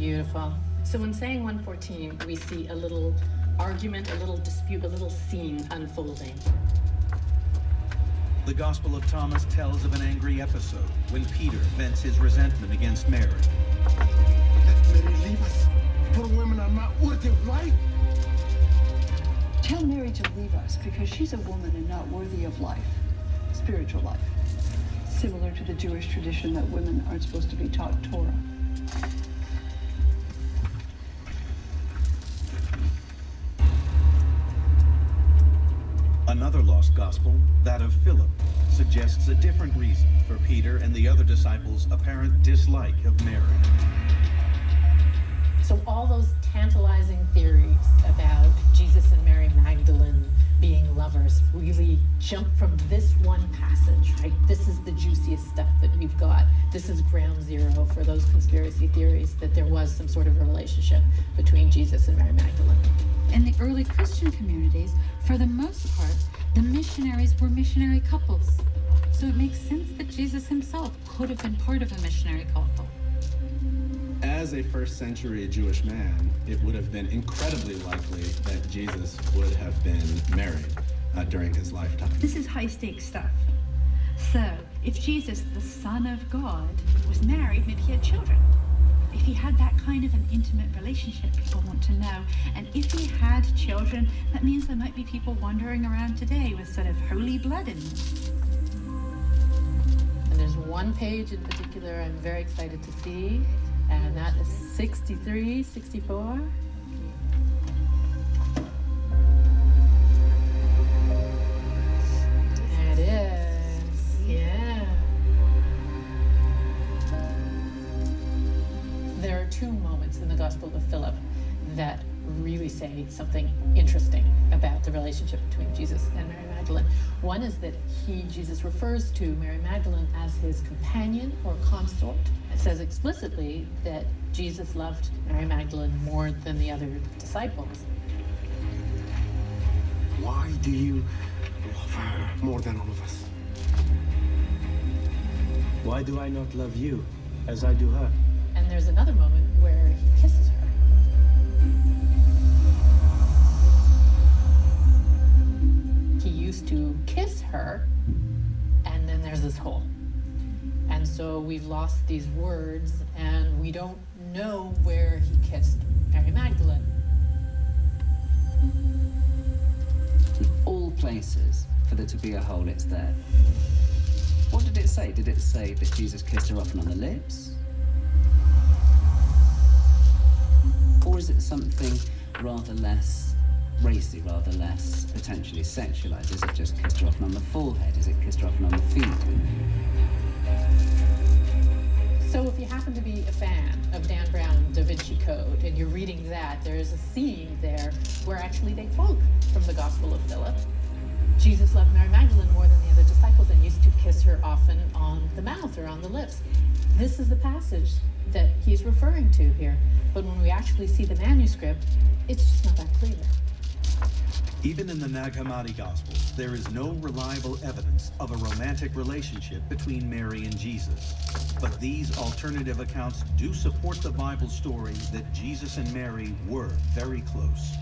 beautiful. So in saying 114, we see a little argument, a little dispute, a little scene unfolding. The Gospel of Thomas tells of an angry episode when Peter vents his resentment against Mary. Let Mary leave us. For women are not worthy of life. Tell Mary to leave us because she's a woman and not worthy of life, spiritual life. Similar to the Jewish tradition that women aren't supposed to be taught Torah. Another lost gospel, that of Philip, suggests a different reason for Peter and the other disciples' apparent dislike of Mary. So all those tantalizing theories about Jesus and Mary Magdalene being lovers really jump from this one passage, right? This is the juiciest stuff that we've got. This is ground zero for those conspiracy theories that there was some sort of a relationship between Jesus and Mary Magdalene. In the early Christian communities, for the most part, the missionaries were missionary couples. So it makes sense that Jesus himself could have been part of a missionary couple. As a first century Jewish man, it would have been incredibly likely that Jesus would have been married during his lifetime. This is high stakes stuff. So, if Jesus, the Son of God, was married, maybe he had children. If he had that kind of an intimate relationship, people want to know. And if he had children, that means there might be people wandering around today with sort of holy blood in them. And there's one page in particular I'm very excited to see, and that is 63, 64. There it is, yeah. There are two moments in the Gospel of Philip that really say something interesting about the relationship between Jesus and Mary Magdalene. One is that Jesus refers to Mary Magdalene as his companion or consort. It says explicitly that Jesus loved Mary Magdalene more than the other disciples. Why do you love her more than all of us? Why do I not love you as I do her? And there's another moment where he kisses her. He used to kiss her, and then there's this hole. And so we've lost these words, and we don't know where he kissed Mary Magdalene. In all places, for there to be a hole, it's there. What did it say? Did it say that Jesus kissed her often on the lips? Or is it something rather less racy, rather less potentially sexualized? Is it just kissed her often on the forehead? Is it kissed her often on the feet? So if you happen to be a fan of Dan Brown's Da Vinci Code and you're reading that, there is a scene there where actually they quote from the Gospel of Philip. Jesus loved Mary Magdalene more than the other disciples and used to kiss her often on the mouth or on the lips. This is the passage that he's referring to here. But when we actually see the manuscript, it's just not that clear. Even in the Nag Hammadi Gospels, there is no reliable evidence of a romantic relationship between Mary and Jesus. But these alternative accounts do support the Bible story that Jesus and Mary were very close.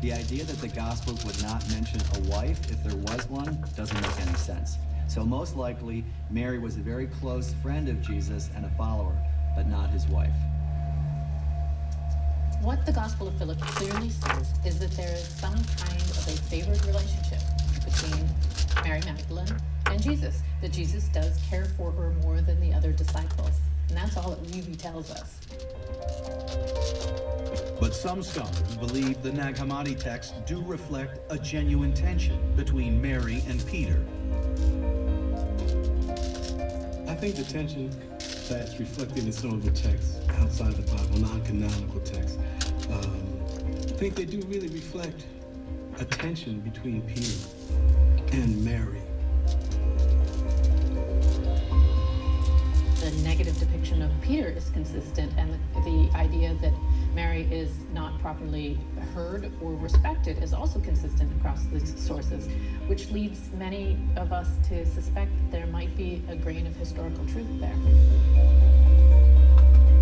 The idea that the Gospels would not mention a wife, if there was one, doesn't make any sense. So most likely, Mary was a very close friend of Jesus and a follower, but not his wife. What the Gospel of Philip clearly says is that there is some kind of a favored relationship between Mary Magdalene and Jesus, that Jesus does care for her more than the other disciples. And that's all it really tells us. But some scholars believe the Nag Hammadi texts do reflect a genuine tension between Mary and Peter. I think the tension that's reflected in some of the texts outside the Bible, non-canonical texts, I think they do really reflect a tension between Peter and Mary. The negative depiction of Peter is consistent, and the idea that Mary is not properly heard or respected is also consistent across the sources, which leads many of us to suspect that there might be a grain of historical truth there.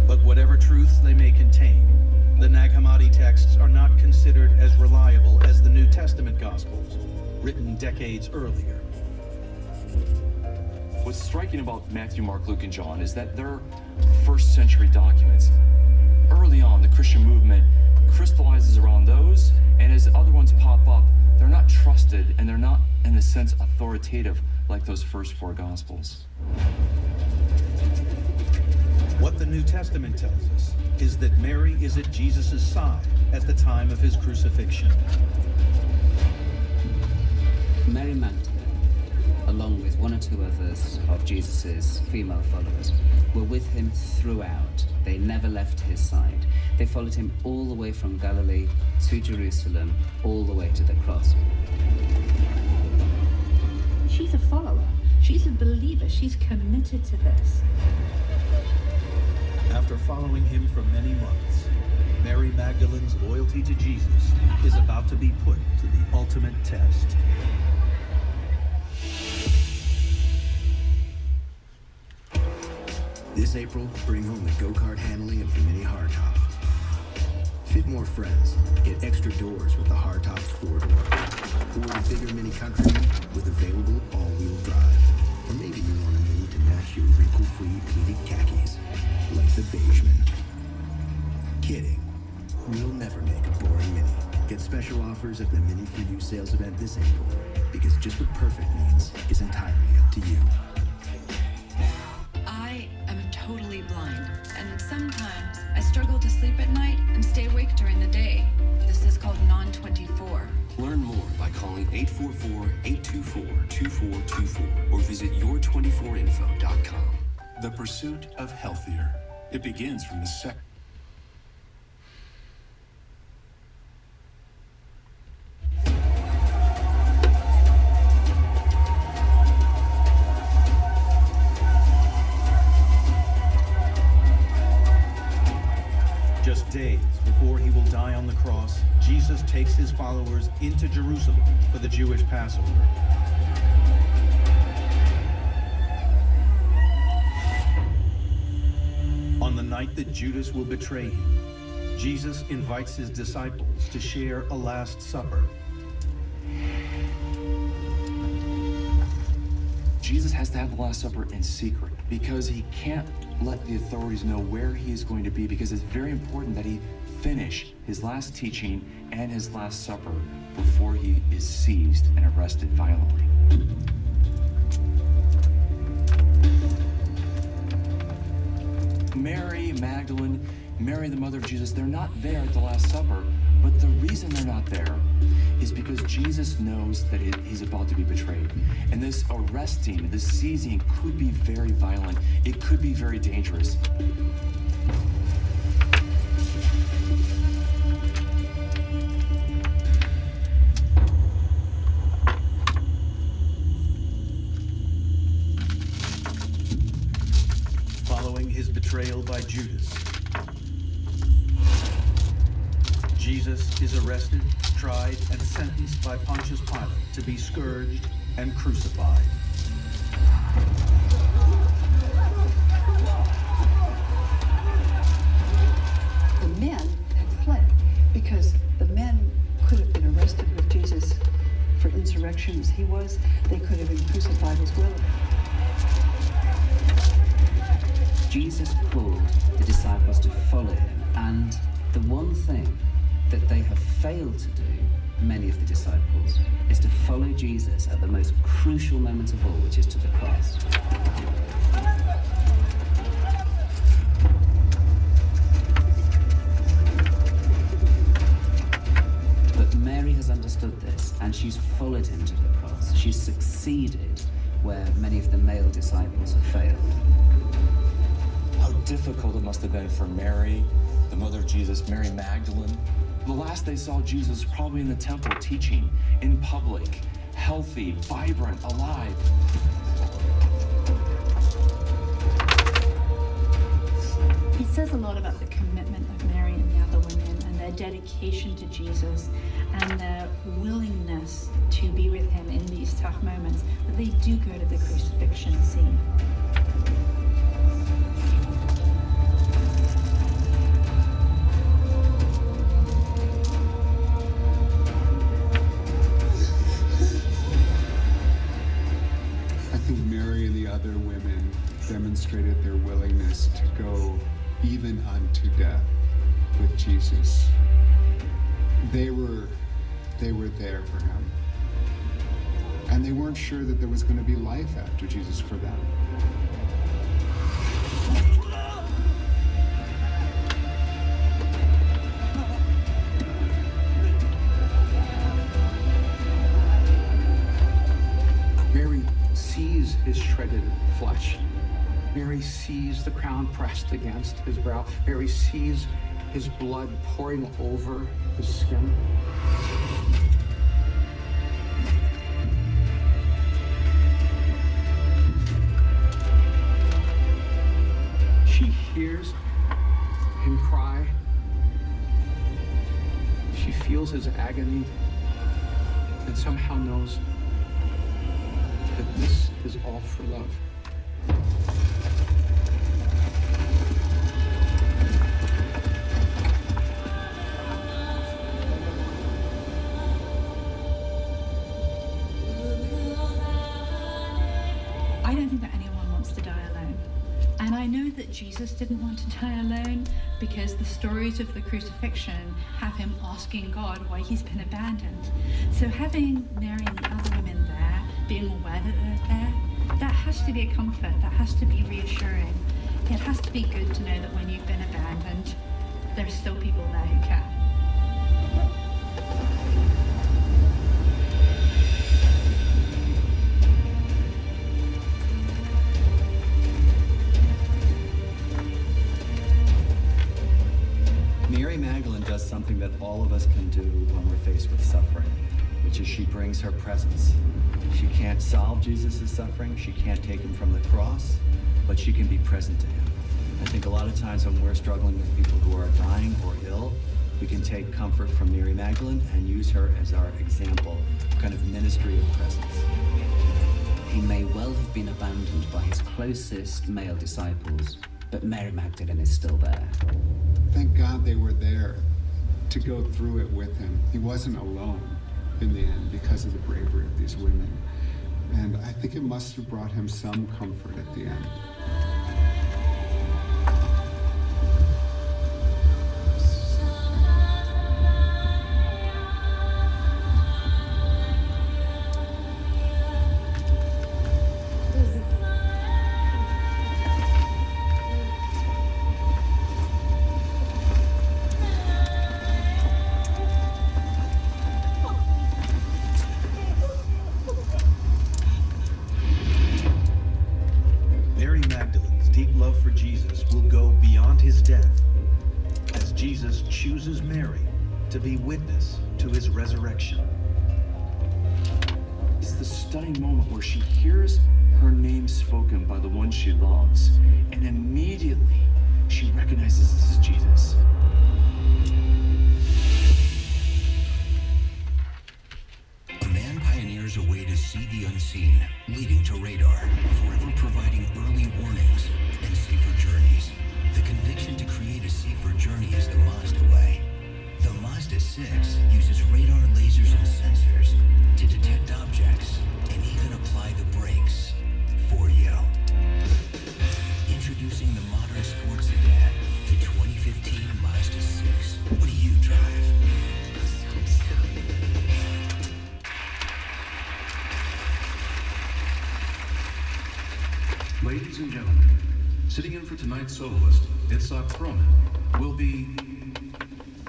But whatever truths they may contain, the Nag Hammadi texts are not considered as reliable as the New Testament Gospels, written decades earlier. What's striking about Matthew, Mark, Luke, and John is that they're first century documents. Early on, the Christian movement crystallizes around those, and as other ones pop up, they're not trusted and they're not, in a sense, authoritative like those first four Gospels. What the New Testament tells us is that Mary is at Jesus' side at the time of his crucifixion. Mary Magdalene, along with one or two others of Jesus' female followers, were with him throughout. They never left his side. They followed him all the way from Galilee to Jerusalem, all the way to the cross. She's a follower. She's a believer. She's committed to this. After following him for many months, Mary Magdalene's loyalty to Jesus is about to be put to the ultimate test. This April, bring home the go-kart handling of the Mini Hardtop. Fit more friends, get extra doors with the Hardtop 4-door. Or the bigger Mini Countryman with available all-wheel drive. Or maybe you want a Mini to match your wrinkle-free pleated khakis, like the Beigeman. Kidding. We'll never make a boring Mini. Get special offers at the Mini For You sales event this April, because just what perfect means is entirely up to you. I am totally blind, and sometimes I struggle to sleep at night and stay awake during the day. This is called non-24. Learn more by calling 844-824-2424 or visit your24info.com. The pursuit of healthier. It begins from the Just days before he will die on the cross, Jesus takes his followers into Jerusalem for the Jewish Passover. On the night that Judas will betray him, Jesus invites his disciples to share a Last Supper. Jesus has to have the Last Supper in secret because he can't let the authorities know where he is going to be, because it's very important that he finish his last teaching and his Last Supper before he is seized and arrested violently. Mary Magdalene, Mary the mother of Jesus, they're not there at the Last Supper, but the reason they're not there is because Jesus knows that he's about to be betrayed. And this arresting, this seizing could be very violent. It could be very dangerous. Following his betrayal by Judas, Jesus is arrested, tried, and sentenced by Pontius Pilate to be scourged and crucified. The men had fled because the men could have been arrested with Jesus for insurrection as he was. They could have been crucified as well. Jesus called the disciples to follow him, and the one thing that they have failed to do, many of the disciples, is to follow Jesus at the most crucial moment of all, which is to the cross. But Mary has understood this, and she's followed him to the cross. She's succeeded where many of the male disciples have failed. How difficult it must have been for Mary, the mother of Jesus, Mary Magdalene. The last they saw Jesus was probably in the temple teaching, in public, healthy, vibrant, alive. It says a lot about the commitment of Mary and the other women and their dedication to Jesus and their willingness to be with him in these tough moments, that they do go to the crucifixion scene. demonstrated their willingness to go even unto death with Jesus. They were there for him. And they weren't sure that there was going to be life after Jesus for them. Mary sees his shredded flesh. Mary sees the crown pressed against his brow. Mary sees his blood pouring over his skin. She hears him cry. She feels his agony and somehow knows that this is all for love. I don't think that anyone wants to die alone. And I know that Jesus didn't want to die alone because the stories of the crucifixion have him asking God why he's been abandoned. So having Mary and the other women there, being aware that they're there, that has to be a comfort, that has to be reassuring. It has to be good to know that when you've been abandoned, there's still people there who care. Mary Magdalene does something that all of us can do when we're faced with suffering, which is she brings her presence. She can't solve Jesus' suffering, she can't take him from the cross, but she can be present to him. I think a lot of times when we're struggling with people who are dying or ill, we can take comfort from Mary Magdalene and use her as our example, kind of ministry of presence. He may well have been abandoned by his closest male disciples, but Mary Magdalene is still there. Thank God they were there to go through it with him. He wasn't alone in the end because of the bravery of these women. And I think it must have brought him some comfort at the end. Chooses Mary to be witness to his resurrection. It's the stunning moment where she hears her name spoken by the one she loves, and immediately she recognizes this is Jesus. A man pioneers a way to see the unseen, leading to radar, forever providing early warnings and safer journeys. The conviction to create a safer journey is the Mazda way. The Mazda 6 uses radar, lasers, and sensors to detect objects and even apply the brakes for you. Introducing the modern sports sedan, the 2015 Mazda 6. What do you drive? Ladies and gentlemen, sitting in for tonight's soloist, Itzhak Perlman, will be...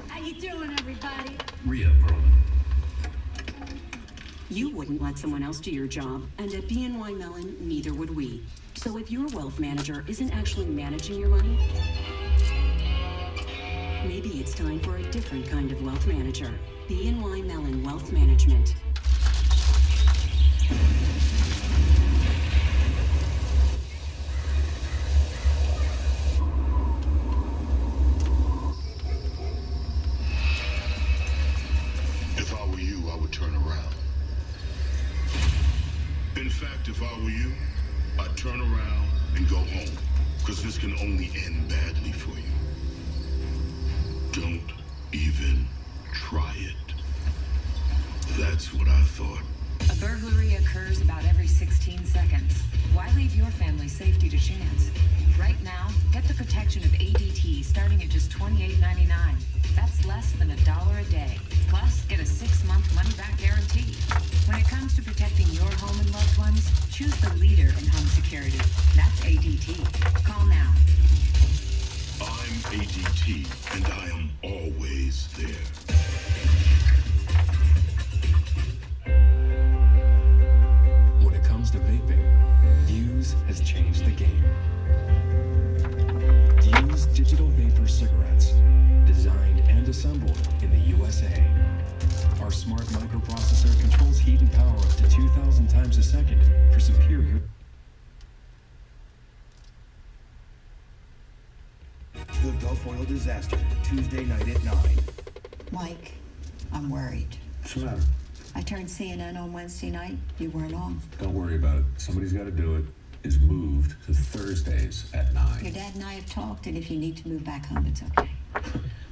How you doing, everybody? Rhea Perlman. You wouldn't let someone else do your job, and at BNY Mellon, neither would we. So if your wealth manager isn't actually managing your money, maybe it's time for a different kind of wealth manager. BNY Mellon Wealth Management. If I were you, I would turn around. In fact, if I were you, I'd turn around and go home, because this can only end badly for you. Don't even try it. That's what I thought. A burglary occurs about every 16 seconds. Why leave your family's safety to chance? Right now, get the protection of ADT starting at just $28.99. That's less than $1 a day. Plus, get a 6-month money-back guarantee. When it comes to protecting your home and loved ones, choose the leader in home security. That's ADT. Call now. I'm ADT, and I am always there. When it comes to vaping, Vuse has changed the game. Vuse digital vapor cigarettes, designed and assembled in the USA. Our smart microprocessor controls heat and power up to 2,000 times a second for superior. The Gulf oil disaster, Tuesday night at 9. Mike, I'm worried. What's the matter? I turned CNN on Wednesday night. You weren't on. Don't worry about it. Somebody's got to do it. Is moved to Thursdays at 9. Your dad and I have talked, and if you need to move back home, it's okay.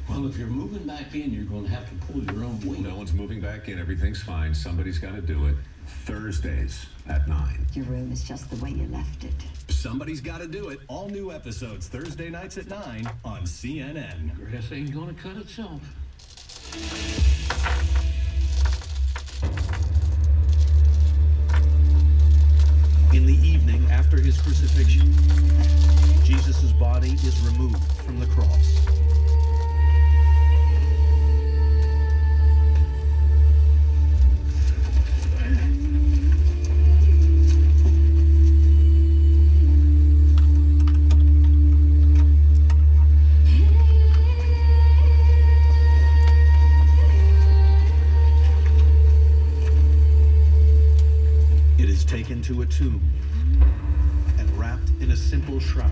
Well, if you're moving back in, you're going to have to pull your own weight. No one's moving back in. Everything's fine. Somebody's got to do it. Thursdays at 9. Your room is just the way you left it. Somebody's got to do it. All new episodes Thursday nights at 9 on CNN. Grass ain't going to cut itself. In the evening after his crucifixion, Jesus' body is removed from the cross. It is taken to a tomb and wrapped in a simple shroud.